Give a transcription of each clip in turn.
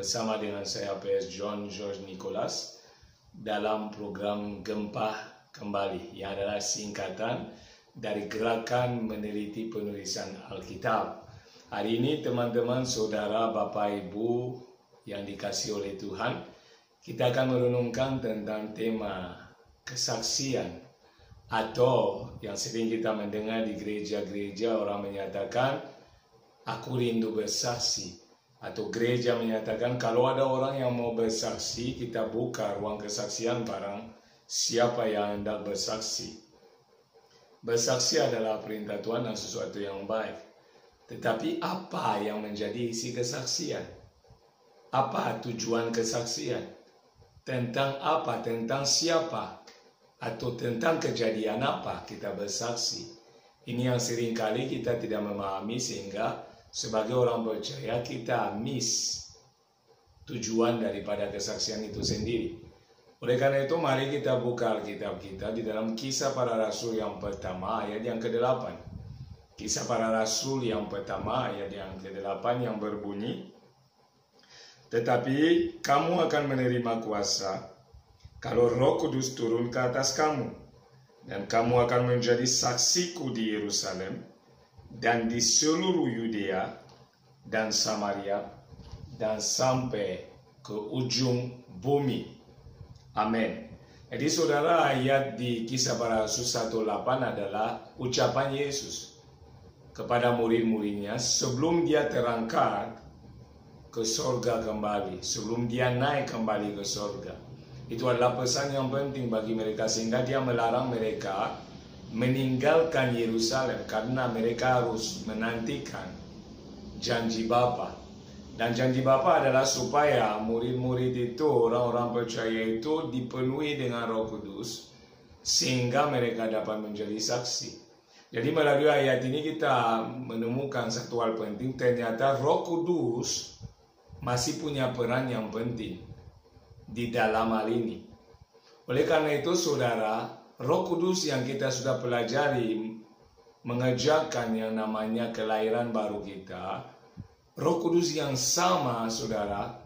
bersama dengan saya PS John George Nicholas dalam program Gempa Kembali yang adalah singkatan dari Gerakan Meneliti Penulisan Alkitab. Hari ini teman-teman, saudara, Bapak, Ibu yang dikasihi oleh Tuhan, kita akan merenungkan tentang tema kesaksian, atau yang sering kita mendengar di gereja-gereja orang menyatakan, aku rindu bersaksi. Atau gereja menyatakan kalau ada orang yang mau bersaksi, kita buka ruang kesaksian barang siapa yang hendak bersaksi. Bersaksi adalah perintah Tuhan dan sesuatu yang baik. Tetapi apa yang menjadi isi kesaksian? Apa tujuan kesaksian? Tentang apa? Tentang siapa? Atau tentang kejadian apa kita bersaksi? Ini yang seringkali kita tidak memahami, sehingga sebagai orang percaya kita miss tujuan daripada kesaksian itu sendiri. Oleh karena itu, mari kita buka Alkitab kita di dalam Kisah Para Rasul yang pertama ayat yang ke-8. Kisah Para Rasul yang pertama ayat yang ke-8 yang berbunyi, tetapi kamu akan menerima kuasa kalau Roh Kudus turun ke atas kamu, dan kamu akan menjadi saksiku di Yerusalem dan di seluruh Yudea dan Samaria dan sampai ke ujung bumi. Amin. Jadi saudara, ayat di Kisah Para Rasul 1:8 adalah ucapan Yesus kepada murid-muridnya sebelum dia terangkat ke sorga kembali, sebelum dia naik kembali ke sorga. Itu adalah pesan yang penting bagi mereka, sehingga dia melarang mereka meninggalkan Yerusalem karena mereka harus menantikan janji Bapa. Dan janji Bapa adalah supaya murid-murid itu, orang-orang percaya itu dipenuhi dengan Roh Kudus sehingga mereka dapat menjadi saksi. Jadi melalui ayat ini kita menemukan satu hal penting, ternyata Roh Kudus masih punya peran yang penting di dalam hal ini. Oleh karena itu saudara, Roh Kudus yang kita sudah pelajari mengerjakan yang namanya kelahiran baru kita, Roh Kudus yang sama, saudara,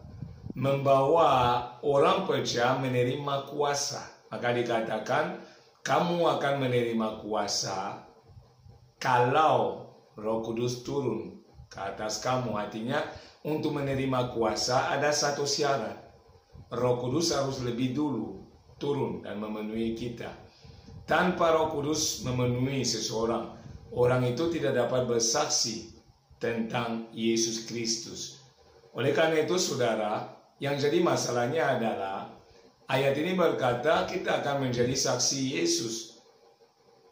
membawa orang percaya menerima kuasa. Maka dikatakan, kamu akan menerima kuasa kalau Roh Kudus turun ke atas kamu. Artinya, untuk menerima kuasa ada satu syarat. Roh Kudus harus lebih dulu turun dan memenuhi kita. Tanpa Roh Kudus memenuhi seseorang, orang itu tidak dapat bersaksi tentang Yesus Kristus. Oleh karena itu saudara, yang jadi masalahnya adalah ayat ini berkata kita akan menjadi saksi Yesus.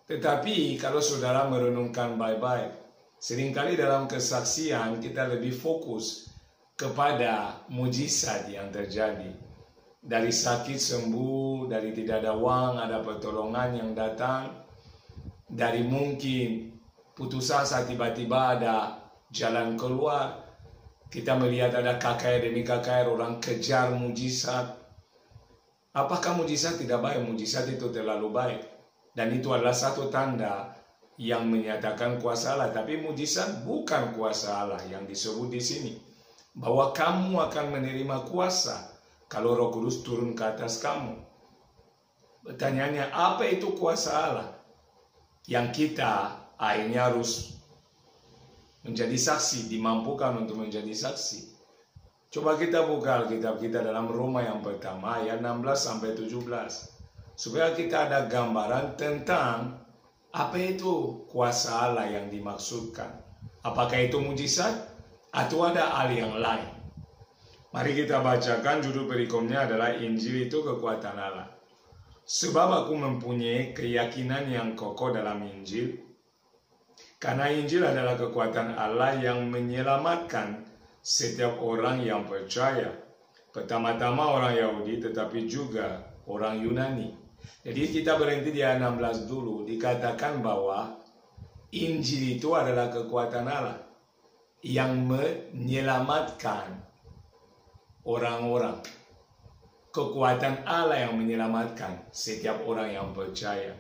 Tetapi kalau saudara merenungkan baik-baik, seringkali dalam kesaksian kita lebih fokus kepada mujizat yang terjadi. Dari sakit sembuh, dari tidak ada uang ada pertolongan yang datang, dari mungkin putus asa tiba-tiba ada jalan keluar. Kita melihat ada KKR demi KKR, orang kejar mujizat. Apakah mujizat tidak baik? Mujizat itu terlalu baik, dan itu adalah satu tanda yang menyatakan kuasa Allah. Tapi mujizat bukan kuasa Allah yang disebut di sini, bahwa kamu akan menerima kuasa kalau Roh Kudus turun ke atas kamu. Pertanyaannya, apa itu kuasa Allah yang kita akhirnya harus menjadi saksi, dimampukan untuk menjadi saksi? Coba kita buka Alkitab kita dalam Roma yang pertama ayat 16-17, supaya kita ada gambaran tentang apa itu kuasa Allah yang dimaksudkan. Apakah itu mujizat atau ada hal yang lain? Mari kita bacakan, judul perikomnya adalah Injil itu kekuatan Allah. Sebab aku mempunyai keyakinan yang kokoh dalam Injil, karena Injil adalah kekuatan Allah yang menyelamatkan setiap orang yang percaya. Pertama-tama orang Yahudi, tetapi juga orang Yunani. Jadi kita berhenti di ayat 16 dulu, dikatakan bahwa Injil itu adalah kekuatan Allah yang menyelamatkan orang-orang. Kekuatan Allah yang menyelamatkan setiap orang yang percaya.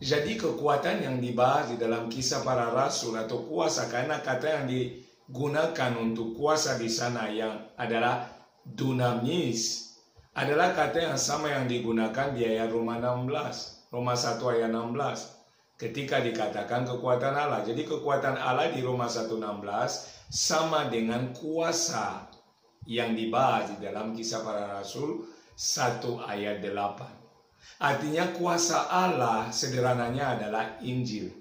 Jadi kekuatan yang dibahas di dalam Kisah Para Rasul atau kuasa, karena kata yang digunakan untuk kuasa di sana yang adalah dunamis adalah kata yang sama yang digunakan di ayat Roma 16, Roma 1 ayat 16. Ketika dikatakan kekuatan Allah. Jadi kekuatan Allah di Roma 1:16 sama dengan kuasa yang dibahas di dalam Kisah Para Rasul 1 ayat 8. Artinya kuasa Allah sederhananya adalah Injil.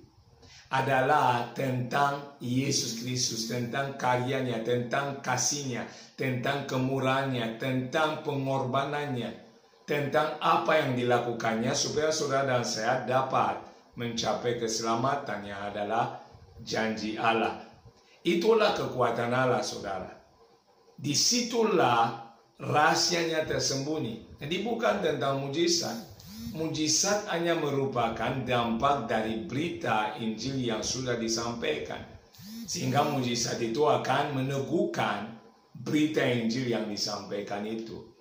Adalah tentang Yesus Kristus, tentang karyanya, tentang kasihnya, tentang kemurahannya, tentang pengorbanannya, tentang apa yang dilakukannya supaya saudara dan saya dapat mencapai keselamatan yang adalah janji Allah. Itulah kekuatan Allah, saudara. Disitulah rahasianya tersembunyi. Jadi bukan tentang mujizat. Mujizat hanya merupakan dampak dari berita Injil yang sudah disampaikan. Sehingga mujizat itu akan meneguhkan berita Injil yang disampaikan itu.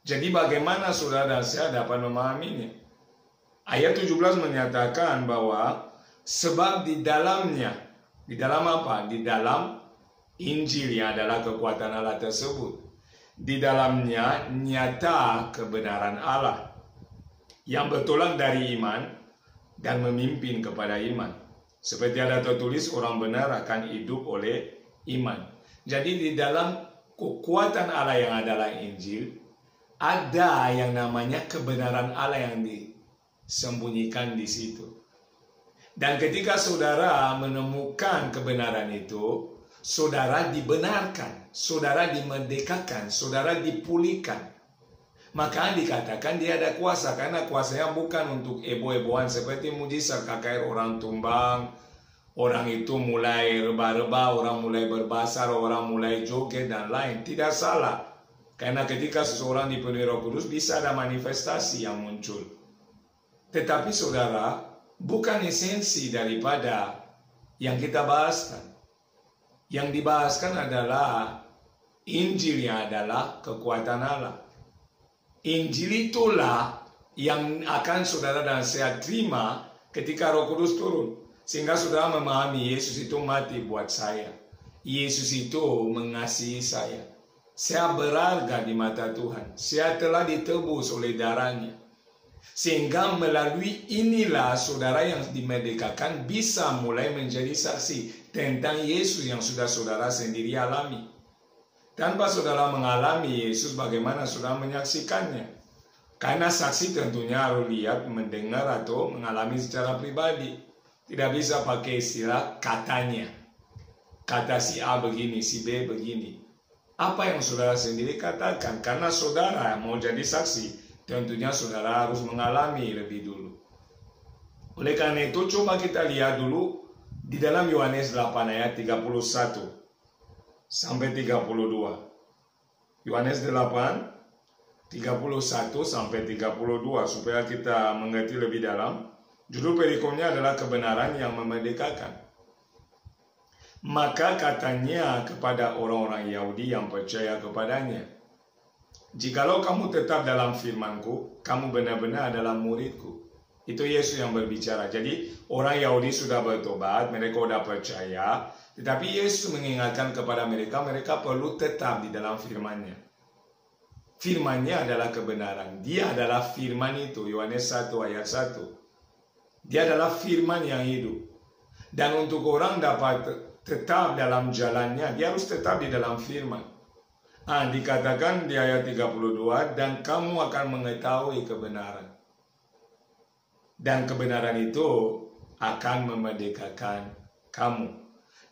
Jadi bagaimana saudara dan saya dapat memahaminya? Ayat 17 menyatakan bahwa sebab di dalamnya, di dalam apa? Di dalam Injil yang adalah kekuatan Allah tersebut. Di dalamnya nyata kebenaran Allah yang bertolak dari iman dan memimpin kepada iman. Seperti ada tertulis, orang benar akan hidup oleh iman. Jadi di dalam kekuatan Allah yang adalah Injil, ada yang namanya kebenaran Allah yang disembunyikan di situ. Dan ketika saudara menemukan kebenaran itu, saudara dibenarkan, saudara dimerdekakan, saudara dipulihkan. Maka dikatakan dia ada kuasa, karena kuasanya bukan untuk ebo-eboan seperti mujizat KKR orang tumbang, orang itu mulai reba-reba, orang mulai berbasar, orang mulai joget dan lain. Tidak salah, karena ketika seseorang dipenuhi Roh Kudus bisa ada manifestasi yang muncul. Tetapi saudara, bukan esensi daripada yang kita bahaskan. Yang dibahaskan adalah Injil yang adalah kekuatan Allah. Injil itulah yang akan saudara dan saya terima ketika Roh Kudus turun. Sehingga saudara memahami Yesus itu mati buat saya. Yesus itu mengasihi saya. Saya berharga di mata Tuhan. Saya telah ditebus oleh darahnya. Sehingga melalui inilah saudara yang dimerdekakan bisa mulai menjadi saksi tentang Yesus yang sudah saudara sendiri alami. Tanpa saudara mengalami Yesus, bagaimana saudara menyaksikannya? Karena saksi tentunya harus lihat, mendengar, atau mengalami secara pribadi. Tidak bisa pakai istilah katanya. Kata si A begini, si B begini. Apa yang saudara sendiri katakan? Karena saudara mau jadi saksi, tentunya saudara harus mengalami lebih dulu. Oleh karena itu, coba kita lihat dulu di dalam Yohanes 8 ayat 31. Sampai 32. Yohanes 8 31 sampai 32 supaya kita mengerti lebih dalam. Judul perikopnya adalah kebenaran yang memerdekakan. Maka katanya kepada orang-orang Yahudi yang percaya kepadanya, jikalau kamu tetap dalam firman-Ku, kamu benar-benar adalah murid-Ku. Itu Yesus yang berbicara. Jadi orang Yahudi sudah bertobat, mereka sudah percaya. Tetapi Yesus mengingatkan kepada mereka, mereka perlu tetap di dalam firman-Nya. Firman-Nya adalah kebenaran. Dia adalah firman itu, Yohanes 1 ayat 1. Dia adalah firman yang hidup. Dan untuk orang dapat tetap dalam jalannya, dia harus tetap di dalam firman. Dikatakan di ayat 32, dan kamu akan mengetahui kebenaran. Dan kebenaran itu akan memerdekakan kamu.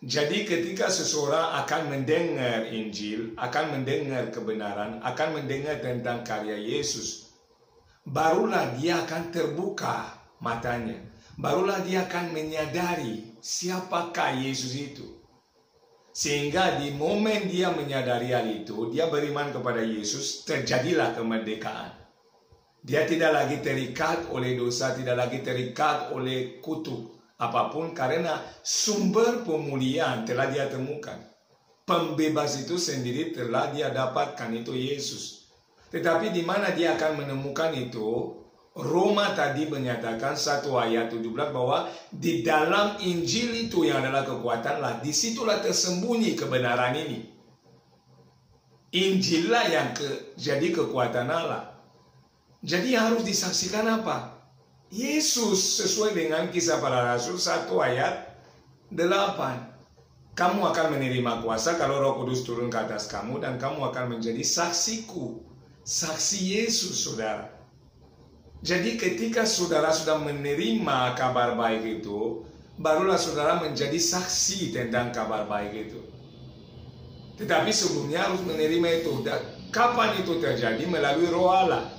Jadi ketika seseorang akan mendengar Injil, akan mendengar kebenaran, akan mendengar tentang karya Yesus, barulah dia akan terbuka matanya. Barulah dia akan menyadari siapakah Yesus itu. Sehingga di momen dia menyadari hal itu, dia beriman kepada Yesus, terjadilah kemerdekaan. Dia tidak lagi terikat oleh dosa, tidak lagi terikat oleh kutuk apapun, karena sumber pemulihan telah dia temukan. Pembebas itu sendiri telah dia dapatkan, itu Yesus. Tetapi di mana dia akan menemukan itu? Roma tadi menyatakan 1 ayat 17 bahwa di dalam Injil itu yang adalah kekuatan lah, disitulah tersembunyi kebenaran ini. Injil lah yang jadi kekuatan Allah. Jadi yang harus disaksikan apa? Yesus, sesuai dengan Kisah Para Rasul 1 ayat 8. Kamu akan menerima kuasa kalau Roh Kudus turun ke atas kamu, dan kamu akan menjadi saksiku. Saksi Yesus, saudara. Jadi ketika saudara sudah menerima kabar baik itu, barulah saudara menjadi saksi tentang kabar baik itu. Tetapi sebelumnya harus menerima itu. Dan kapan itu terjadi? Melalui Roh Allah.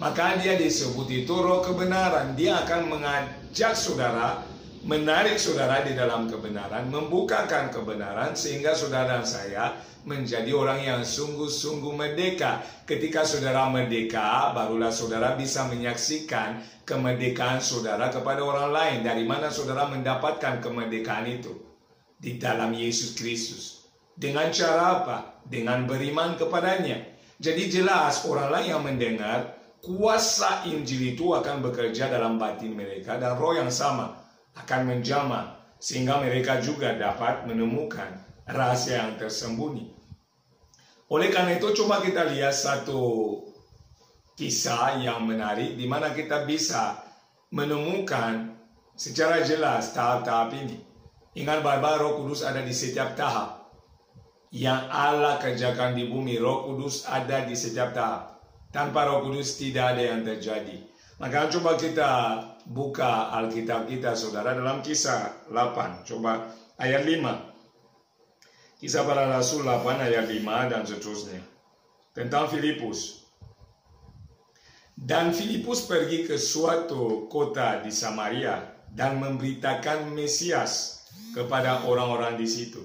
Maka dia disebut itu roh kebenaran. Dia akan mengajak saudara, menarik saudara di dalam kebenaran, membukakan kebenaran, sehingga saudara dan saya menjadi orang yang sungguh-sungguh merdeka. Ketika saudara merdeka, barulah saudara bisa menyaksikan kemerdekaan saudara kepada orang lain. Dari mana saudara mendapatkan kemerdekaan itu? Di dalam Yesus Kristus. Dengan cara apa? Dengan beriman kepadanya. Jadi jelas orang lain yang mendengar, kuasa Injil itu akan bekerja dalam batin mereka, dan roh yang sama akan menjamah, sehingga mereka juga dapat menemukan rahasia yang tersembunyi. Oleh karena itu, coba kita lihat satu kisah yang menarik, di mana kita bisa menemukan secara jelas tahap-tahap ini. Ingat bahwa Roh Kudus ada di setiap tahap. Yang Allah kerjakan di bumi, Roh Kudus ada di setiap tahap. Tanpa Roh Kudus tidak ada yang terjadi. Maka coba kita buka Alkitab kita, saudara, dalam Kisah 8. Coba ayat 5. Kisah Para Rasul 8 ayat 5 dan seterusnya. Tentang Filipus. Dan Filipus pergi ke suatu kota di Samaria dan memberitakan Mesias kepada orang-orang di situ.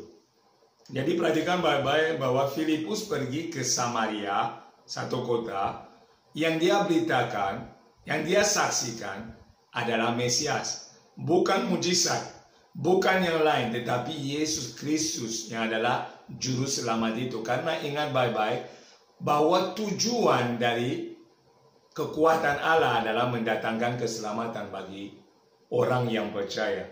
Jadi perhatikan baik-baik bahwa Filipus pergi ke Samaria, satu kota, yang dia beritakan, yang dia saksikan adalah Mesias. Bukan mujizat, bukan yang lain, tetapi Yesus Kristus yang adalah juru selamat itu. Karena ingat baik-baik bahwa tujuan dari kekuatan Allah adalah mendatangkan keselamatan bagi orang yang percaya.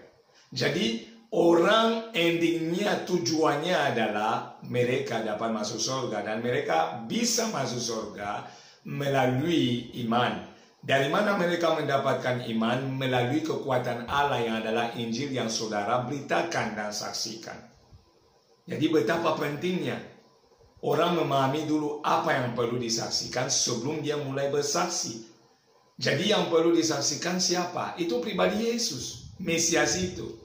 Jadi orang endingnya, tujuannya adalah mereka dapat masuk surga, dan mereka bisa masuk surga melalui iman. Dari mana mereka mendapatkan iman? Melalui kekuatan Allah yang adalah Injil yang saudara beritakan dan saksikan. Jadi betapa pentingnya orang memahami dulu apa yang perlu disaksikan sebelum dia mulai bersaksi. Jadi yang perlu disaksikan siapa? Itu pribadi Yesus, Mesias itu.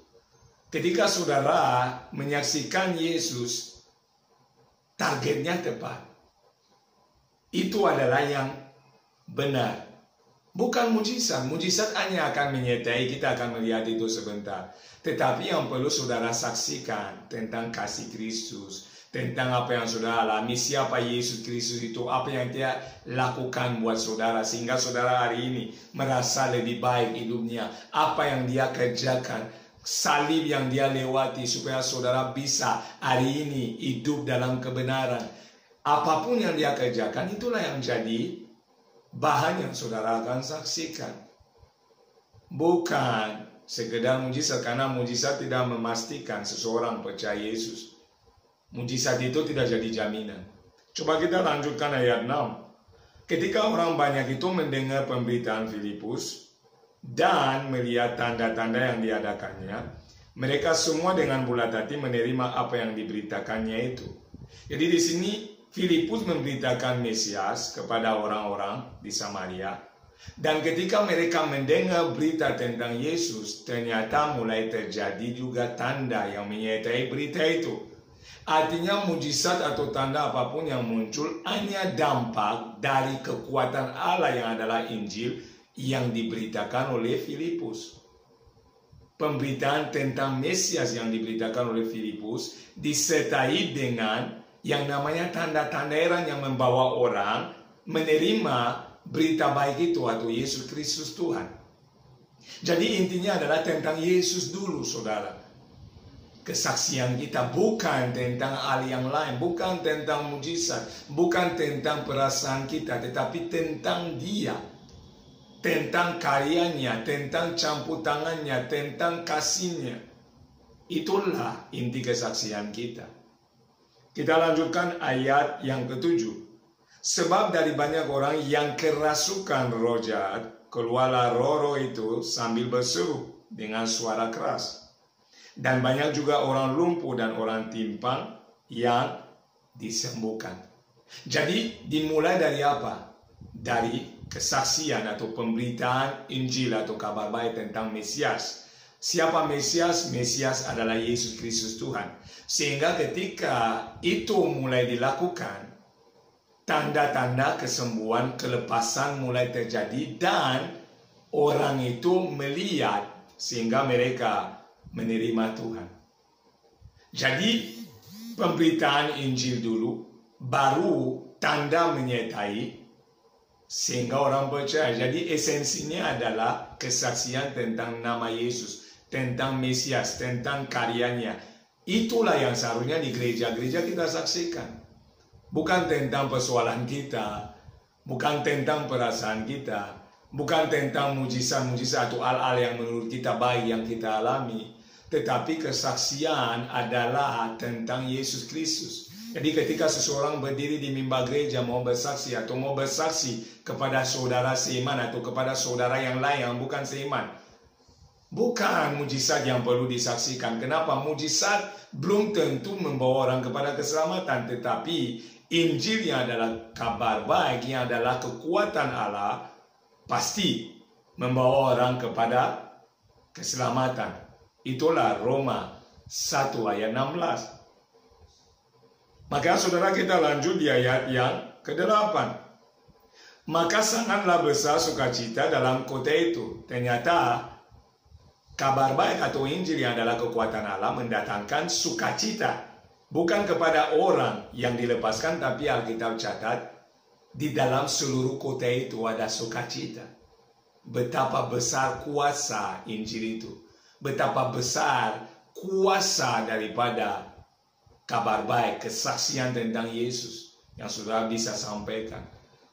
Ketika saudara menyaksikan Yesus, targetnya tepat. Itu adalah yang benar. Bukan mujizat. Mujizat hanya akan menyertai, kita akan melihat itu sebentar. Tetapi yang perlu saudara saksikan tentang kasih Kristus, tentang apa yang saudara alami, siapa Yesus Kristus itu, apa yang dia lakukan buat saudara, sehingga saudara hari ini merasa lebih baik hidupnya, apa yang dia kerjakan, salib yang dia lewati supaya saudara bisa hari ini hidup dalam kebenaran. Apapun yang dia kerjakan, itulah yang jadi bahan yang saudara akan saksikan. Bukan sekedar mujizat, karena mujizat tidak memastikan seseorang percaya Yesus. Mujizat itu tidak jadi jaminan. Coba kita lanjutkan ayat 6. Ketika orang banyak itu mendengar pemberitaan Filipus dan melihat tanda-tanda yang diadakannya, mereka semua dengan bulat hati menerima apa yang diberitakannya itu. Jadi di sini Filipus memberitakan Mesias kepada orang-orang di Samaria. Dan ketika mereka mendengar berita tentang Yesus, ternyata mulai terjadi juga tanda yang menyertai berita itu. Artinya mujizat atau tanda apapun yang muncul hanya dampak dari kekuatan Allah yang adalah Injil yang diberitakan oleh Filipus. Pemberitaan tentang Mesias yang diberitakan oleh Filipus disertai dengan yang namanya tanda-tanda heran yang membawa orang menerima berita baik itu atau Yesus Kristus Tuhan. Jadi intinya adalah tentang Yesus dulu, saudara. Kesaksian kita bukan tentang hal yang lain, bukan tentang mujizat, bukan tentang perasaan kita, tetapi tentang Dia, tentang karyanya, tentang campur tangannya, tentang kasihnya. Itulah inti kesaksian kita. Kita lanjutkan ayat yang ke-7. Sebab dari banyak orang yang kerasukan roh jahat, keluarlah roh-roh itu sambil berseru dengan suara keras. Dan banyak juga orang lumpuh dan orang timpang yang disembuhkan. Jadi dimulai dari apa? Dari kesaksian atau pemberitaan Injil atau kabar baik tentang Mesias. Siapa Mesias? Mesias adalah Yesus Kristus Tuhan. Sehingga ketika itu mulai dilakukan, tanda-tanda kesembuhan, kelepasan mulai terjadi dan orang itu melihat sehingga mereka menerima Tuhan. Jadi pemberitaan Injil dulu, baru tanda menyertai sehingga orang percaya. Jadi esensinya adalah kesaksian tentang nama Yesus, tentang Mesias, tentang karyanya. Itulah yang seharusnya di gereja-gereja kita saksikan. Bukan tentang persoalan kita, bukan tentang perasaan kita, bukan tentang mujizat-mujizat atau hal-hal yang menurut kita baik yang kita alami. Tetapi kesaksian adalah tentang Yesus Kristus. Jadi ketika seseorang berdiri di mimbar gereja mau bersaksi atau mau bersaksi kepada saudara seiman atau kepada saudara yang lain yang bukan seiman, bukan mujizat yang perlu disaksikan. Kenapa? Mujizat belum tentu membawa orang kepada keselamatan, tetapi Injil yang adalah kabar baik, yang adalah kekuatan Allah, pasti membawa orang kepada keselamatan. Itulah Roma 1 ayat 16. Maka saudara kita lanjut di ayat yang ke-8. Maka sangatlah besar sukacita dalam kota itu. Ternyata kabar baik atau Injil yang adalah kekuatan Allah mendatangkan sukacita. Bukan kepada orang yang dilepaskan, tapi Alkitab catat di dalam seluruh kota itu ada sukacita. Betapa besar kuasa Injil itu. Betapa besar kuasa daripada kabar baik, kesaksian tentang Yesus yang sudah bisa sampaikan.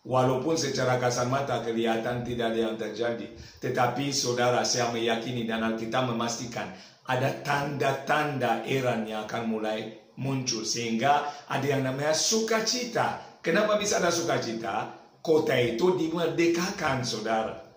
Walaupun secara kasat mata kelihatan tidak ada yang terjadi, tetapi saudara, saya meyakini dan Alkitab memastikan ada tanda-tanda eran yang akan mulai muncul, sehingga ada yang namanya sukacita. Kenapa bisa ada sukacita? Kota itu dimerdekakan, saudara.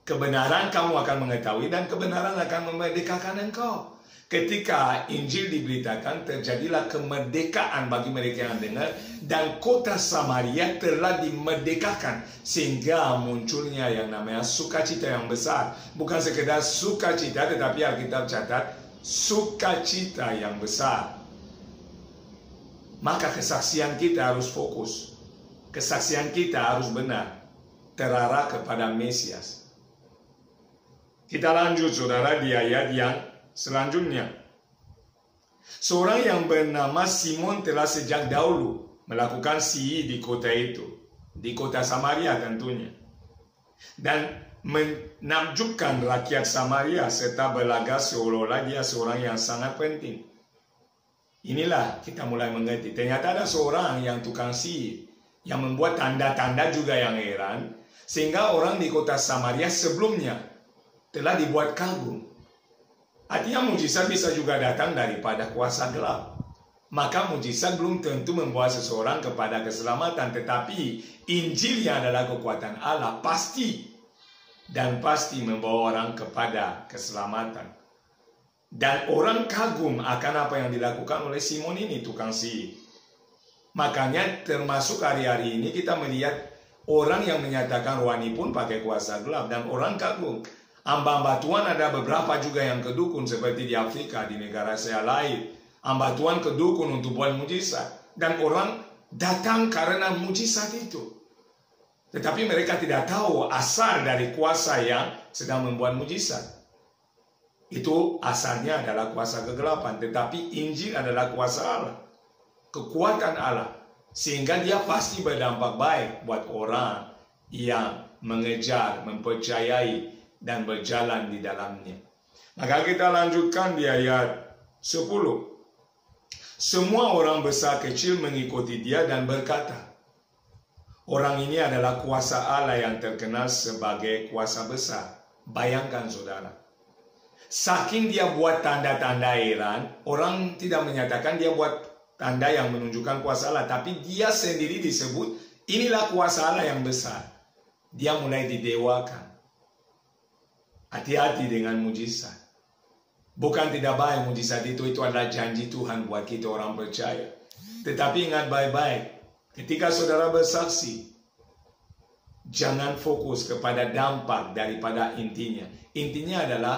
Kebenaran kamu akan mengetahui dan kebenaran akan memerdekakan engkau. Ketika Injil diberitakan, terjadilah kemerdekaan bagi mereka yang dengar, dan kota Samaria telah dimerdekakan, sehingga munculnya yang namanya sukacita yang besar. Bukan sekedar sukacita, tetapi Alkitab catat sukacita yang besar. Maka kesaksian kita harus fokus. Kesaksian kita harus benar, terarah kepada Mesias. Kita lanjut, saudara, di ayat yang selanjutnya. Seorang yang bernama Simon telah sejak dahulu melakukan sihir di kota itu, di kota Samaria tentunya, dan menakjubkan rakyat Samaria serta berlagak seolah-olah dia seorang yang sangat penting. Inilah kita mulai mengerti. Ternyata ada seorang yang tukang sihir, yang membuat tanda-tanda juga yang heran, sehingga orang di kota Samaria sebelumnya telah dibuat kagum. Artinya mujizat bisa juga datang daripada kuasa gelap. Maka mujizat belum tentu membawa seseorang kepada keselamatan, tetapi Injil yang adalah kekuatan Allah pasti dan pasti membawa orang kepada keselamatan. Dan orang kagum akan apa yang dilakukan oleh Simon ini, tukang sihir. Makanya termasuk hari-hari ini kita melihat orang yang menyatakan rohani pun pakai kuasa gelap, dan orang kagum. Hamba-hamba Tuhan ada beberapa juga yang kedukun, seperti di Afrika, di negara saya lain. Hamba Tuhan kedukun untuk buat mujizat, dan orang datang karena mujizat itu. Tetapi mereka tidak tahu asal dari kuasa yang sedang membuat mujizat. Itu asalnya adalah kuasa kegelapan, tetapi Injil adalah kuasa Allah, kekuatan Allah, sehingga dia pasti berdampak baik buat orang yang mengejar, mempercayai, dan berjalan di dalamnya. Maka kita lanjutkan di ayat 10. Semua orang besar kecil mengikuti dia dan berkata, orang ini adalah kuasa Allah yang terkenal sebagai kuasa besar. Bayangkan, saudara. Saking dia buat tanda-tanda heran, orang tidak menyatakan dia buat tanda yang menunjukkan kuasa Allah. Tapi dia sendiri disebut, inilah kuasa Allah yang besar. Dia mulai didewakan. Hati-hati dengan mujizat. Bukan tidak baik mujizat itu adalah janji Tuhan buat kita orang percaya. Tetapi ingat baik-baik, ketika saudara bersaksi, jangan fokus kepada dampak daripada intinya. Intinya adalah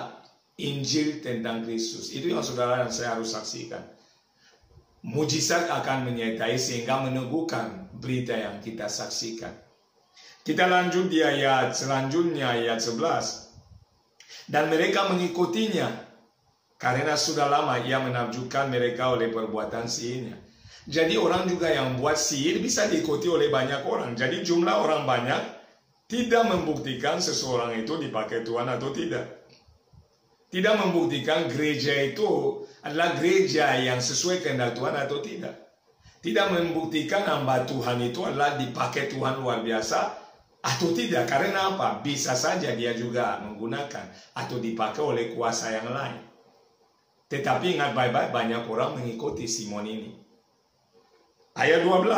Injil tentang Kristus. Itu yang saudara dan saya harus saksikan. Mujizat akan menyertai sehingga meneguhkan berita yang kita saksikan. Kita lanjut di ayat selanjutnya, ayat 11. Dan mereka mengikutinya karena sudah lama ia menakjubkan mereka oleh perbuatan sihirnya. Jadi orang juga yang buat sihir bisa diikuti oleh banyak orang. Jadi jumlah orang banyak tidak membuktikan seseorang itu dipakai Tuhan atau tidak. Tidak membuktikan gereja itu adalah gereja yang sesuai kehendak Tuhan atau tidak. Tidak membuktikan hamba Tuhan itu adalah dipakai Tuhan luar biasa atau tidak. Karena apa? Bisa saja dia juga menggunakan atau dipakai oleh kuasa yang lain. Tetapi ingat baik-baik, banyak orang mengikuti Simon ini. Ayat 12.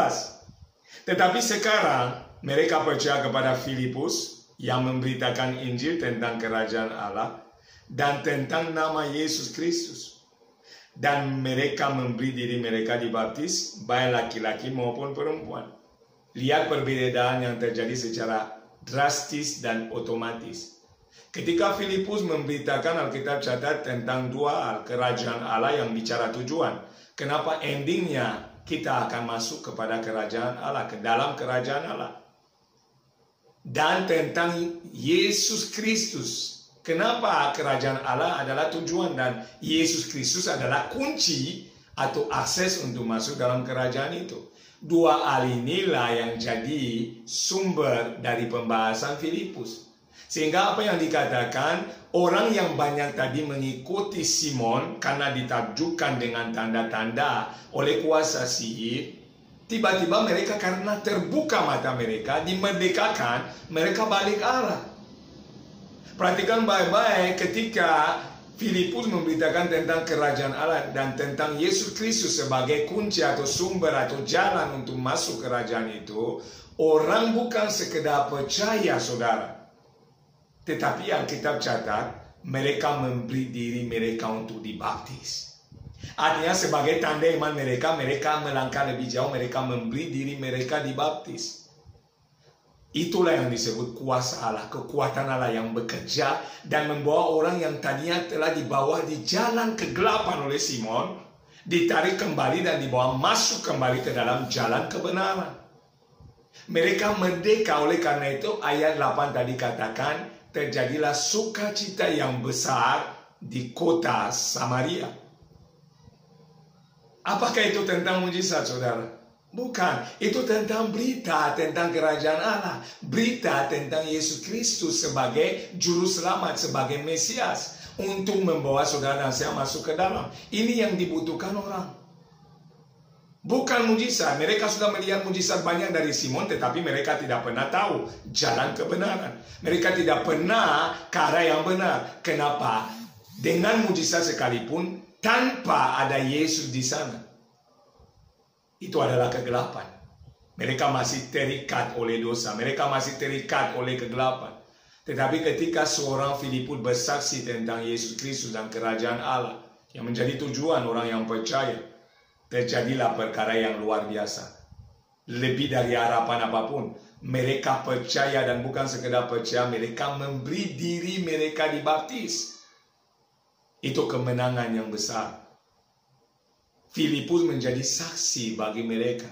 Tetapi sekarang mereka percaya kepada Filipus yang memberitakan Injil tentang kerajaan Allah dan tentang nama Yesus Kristus. Dan mereka memberi diri mereka dibaptis, baik laki-laki maupun perempuan. Lihat perbedaan yang terjadi secara drastis dan otomatis. Ketika Filipus memberitakan, Alkitab catat tentang dua hal, kerajaan Allah yang bicara tujuan. Kenapa endingnya kita akan masuk kepada kerajaan Allah, ke dalam kerajaan Allah. Dan tentang Yesus Kristus. Kenapa kerajaan Allah adalah tujuan dan Yesus Kristus adalah kunci atau akses untuk masuk dalam kerajaan itu. Dua hal inilah yang jadi sumber dari pembahasan Filipus. Sehingga apa yang dikatakan, orang yang banyak tadi mengikuti Simon karena ditakjubkan dengan tanda-tanda oleh kuasa sihir, tiba-tiba mereka karena terbuka mata mereka, dimerdekakan, mereka balik arah. Perhatikan baik-baik ketika Filipus memberitakan tentang kerajaan Allah dan tentang Yesus Kristus sebagai kunci atau sumber atau jalan untuk masuk kerajaan itu, orang bukan sekedar percaya, saudara. Tetapi Alkitab catat, mereka memberi diri mereka untuk dibaptis. Artinya sebagai tanda iman mereka, mereka melangkah lebih jauh, mereka memberi diri mereka dibaptis. Itulah yang disebut kuasa Allah, kekuatan Allah yang bekerja dan membawa orang yang tadinya telah dibawa di jalan kegelapan oleh Simon, ditarik kembali dan dibawa masuk kembali ke dalam jalan kebenaran. Mereka merdeka, oleh karena itu ayat 8 tadi katakan, terjadilah sukacita yang besar di kota Samaria. Apakah itu tentang mujizat, saudara? Bukan. Itu tentang berita tentang kerajaan Allah. Berita tentang Yesus Kristus sebagai juru selamat, sebagai Mesias. Untuk membawa saudara dan saya masuk ke dalam. Ini yang dibutuhkan orang. Bukan mujizat. Mereka sudah melihat mujizat banyak dari Simon, tetapi mereka tidak pernah tahu jalan kebenaran. Mereka tidak pernah ke arah yang benar. Kenapa? Dengan mujizat sekalipun, tanpa ada Yesus di sana, itu adalah kegelapan. Mereka masih terikat oleh dosa. Mereka masih terikat oleh kegelapan. Tetapi ketika seorang Filipus bersaksi tentang Yesus Kristus dan kerajaan Allah, yang menjadi tujuan orang yang percaya, terjadilah perkara yang luar biasa. Lebih dari harapan apapun. Mereka percaya dan bukan sekedar percaya. Mereka memberi diri mereka dibaptis. Itu kemenangan yang besar. Filipus menjadi saksi bagi mereka.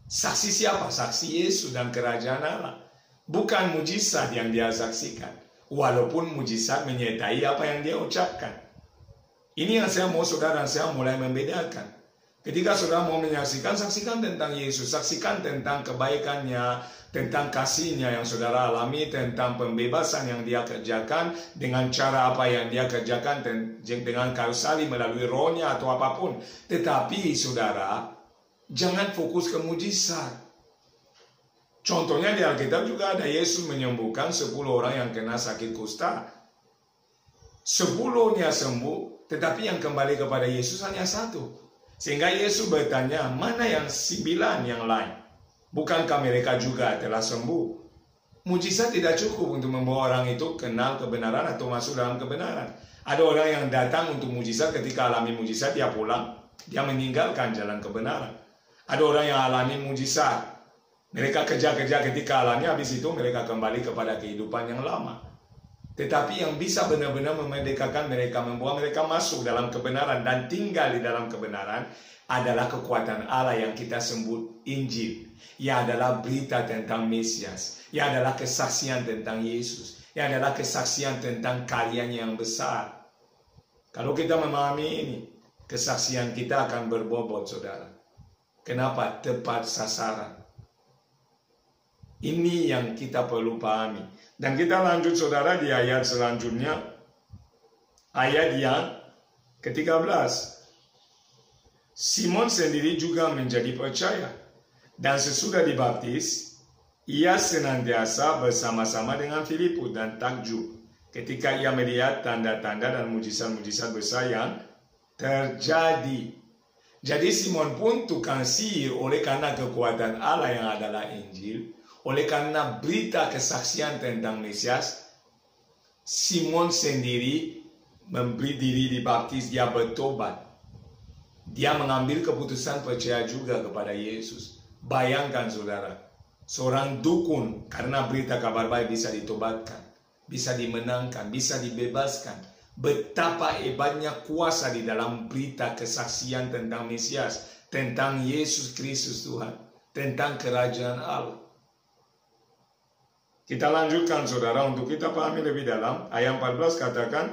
Saksi siapa? Saksi Yesus dan kerajaan Allah. Bukan mujizat yang dia saksikan. Walaupun mujizat menyertai apa yang dia ucapkan. Ini yang saya mau saudara dan saya mulai membedakan. Ketika saudara mau menyaksikan, saksikan tentang Yesus, saksikan tentang kebaikannya, tentang kasihnya yang saudara alami, tentang pembebasan yang dia kerjakan, dengan cara apa yang dia kerjakan, dengan kayu salib melalui rohnya atau apapun. Tetapi saudara, jangan fokus ke mujizat. Contohnya di Alkitab juga ada Yesus menyembuhkan 10 orang yang kena sakit kusta. 10-nya sembuh, tetapi yang kembali kepada Yesus hanya 1. Sehingga Yesus bertanya, mana yang 9 yang lain? Bukankah mereka juga telah sembuh? Mujizat tidak cukup untuk membawa orang itu kenal kebenaran atau masuk dalam kebenaran. Ada orang yang datang untuk mujizat, ketika alami mujizat dia pulang, dia meninggalkan jalan kebenaran. Ada orang yang alami mujizat, mereka kerja-kerja ketika alami, habis itu mereka kembali kepada kehidupan yang lama. Tetapi yang bisa benar-benar memerdekakan mereka, membawa mereka masuk dalam kebenaran dan tinggal di dalam kebenaran adalah kekuatan Allah yang kita sebut Injil. Ia adalah berita tentang Mesias. Ia adalah kesaksian tentang Yesus. Ia adalah kesaksian tentang karyanya yang besar. Kalau kita memahami ini, kesaksian kita akan berbobot, saudara. Kenapa? Tepat sasaran. Ini yang kita perlu pahami. Dan kita lanjut, saudara, di ayat selanjutnya. Ayat yang ke-13. Simon sendiri juga menjadi percaya. Dan sesudah dibaptis, ia senantiasa bersama-sama dengan Filipus dan takjub ketika ia melihat tanda-tanda dan mujizat-mujizat besar yang terjadi. Jadi Simon pun tukang sihir oleh karena kekuatan Allah yang adalah Injil, oleh karena berita kesaksian tentang Mesias. Simon sendiri memberi diri dibaptis, dia bertobat. Dia mengambil keputusan percaya juga kepada Yesus. Bayangkan, saudara, seorang dukun karena berita kabar baik bisa ditobatkan, bisa dimenangkan, bisa dibebaskan. Betapa hebatnya kuasa di dalam berita kesaksian tentang Mesias, tentang Yesus Kristus Tuhan, tentang kerajaan Allah. Kita lanjutkan, saudara, untuk kita pahami lebih dalam. Ayat 14 katakan,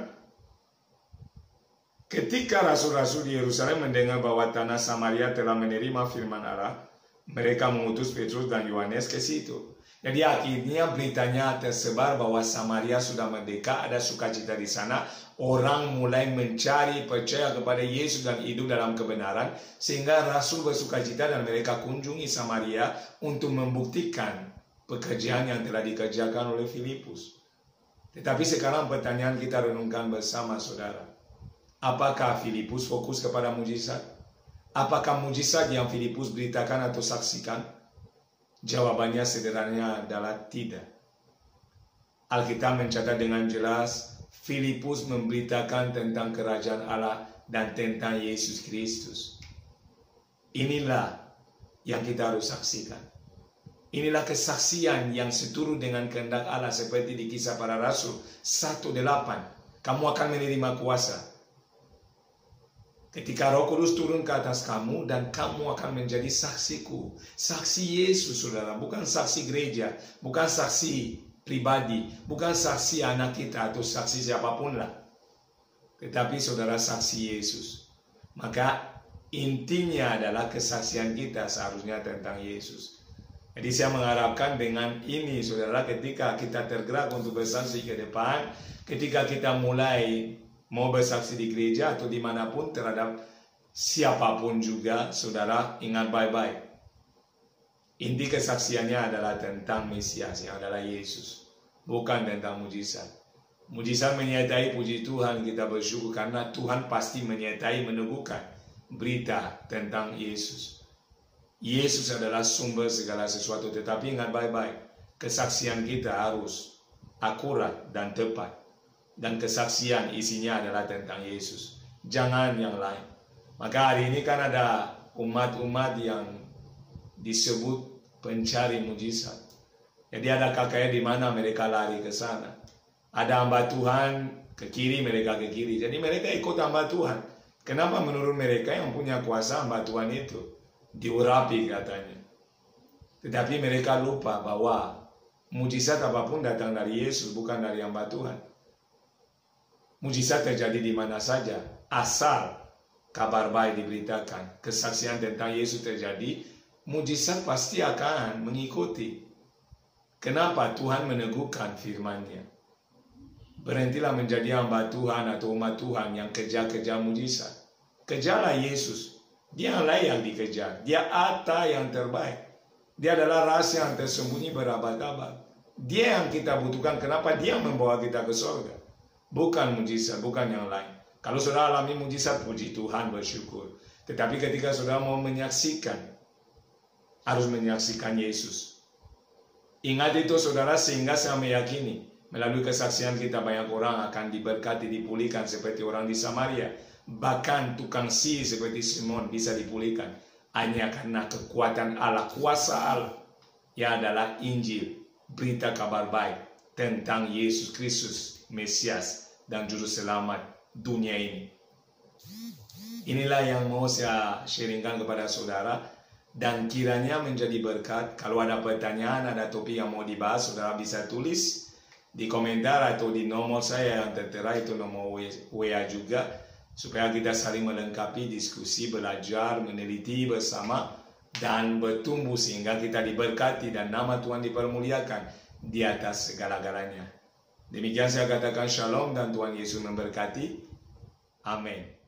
ketika rasul-rasul di Yerusalem mendengar bahwa tanah Samaria telah menerima firman Allah, mereka mengutus Petrus dan Yohanes ke situ. Jadi akhirnya beritanya tersebar bahwa Samaria sudah merdeka, ada sukacita di sana. Orang mulai mencari, percaya kepada Yesus dan hidup dalam kebenaran. Sehingga rasul bersukacita dan mereka kunjungi Samaria untuk membuktikan pekerjaan yang telah dikerjakan oleh Filipus. Tetapi sekarang pertanyaan kita renungkan bersama, saudara. Apakah Filipus fokus kepada mujizat? Apakah mujizat yang Filipus beritakan atau saksikan? Jawabannya sederhana adalah tidak. Alkitab mencatat dengan jelas, Filipus memberitakan tentang kerajaan Allah dan tentang Yesus Kristus. Inilah yang kita harus saksikan. Inilah kesaksian yang seturut dengan kehendak Allah, seperti di Kisah Para Rasul 1:8. Kamu akan menerima kuasa ketika Roh Kudus turun ke atas kamu, dan kamu akan menjadi saksiku. Saksi Yesus, saudara, bukan saksi gereja, bukan saksi pribadi, bukan saksi anak kita atau saksi siapapun lah. Tetapi saudara, saksi Yesus. Maka intinya adalah kesaksian kita seharusnya tentang Yesus. Jadi saya mengharapkan dengan ini, saudara, ketika kita tergerak untuk bersaksi ke depan, ketika kita mulai mau bersaksi di gereja atau dimanapun terhadap siapapun juga, saudara, ingat baik-baik. Inti kesaksiannya adalah tentang Mesias yang adalah Yesus, bukan tentang mujizat. Mujizat menyertai, puji Tuhan, kita bersyukur karena Tuhan pasti menyertai, meneguhkan berita tentang Yesus. Yesus adalah sumber segala sesuatu, tetapi ingat baik-baik, kesaksian kita harus akurat dan tepat. Dan kesaksian isinya adalah tentang Yesus, jangan yang lain. Maka hari ini kan ada umat-umat yang disebut pencari mujizat. Jadi ada kakaknya di mana mereka lari ke sana. Ada hamba Tuhan ke kiri, mereka ke kiri. Jadi mereka ikut hamba Tuhan. Kenapa? Menurut mereka yang punya kuasa hamba Tuhan itu diurapi katanya. Tetapi mereka lupa bahwa mujizat apapun datang dari Yesus, bukan dari hamba Tuhan. Mujizat terjadi di mana saja, asal kabar baik diberitakan, kesaksian tentang Yesus terjadi, mujizat pasti akan mengikuti. Kenapa? Tuhan meneguhkan firman-Nya. Berhentilah menjadi hamba Tuhan atau umat Tuhan yang kerja-kerja mujizat. Kejarlah Yesus. Dia yang layak dikejar. Dia harta yang terbaik. Dia adalah rahasia yang tersembunyi berabad-abad. Dia yang kita butuhkan. Kenapa? Dia membawa kita ke surga. Bukan mujizat, bukan yang lain. Kalau saudara alami mujizat, puji Tuhan, bersyukur. Tetapi ketika saudara mau menyaksikan, harus menyaksikan Yesus. Ingat itu saudara, sehingga saya meyakini melalui kesaksian kita banyak orang akan diberkati, dipulihkan seperti orang di Samaria. Bahkan tukang sihir seperti Simon bisa dipulihkan hanya karena kekuatan Allah, kuasa Allah, yang adalah Injil, berita kabar baik tentang Yesus Kristus, Mesias dan Juru Selamat dunia ini. Inilah yang mau saya sharingkan kepada saudara, dan kiranya menjadi berkat. Kalau ada pertanyaan, ada topik yang mau dibahas, saudara bisa tulis di komentar atau di nomor saya yang tertera, itu nomor WA juga, supaya kita saling melengkapi, diskusi, belajar, meneliti bersama, dan bertumbuh sehingga kita diberkati dan nama Tuhan dipermuliakan di atas segala-galanya. Demikian saya katakan shalom dan Tuhan Yesus memberkati. Amin.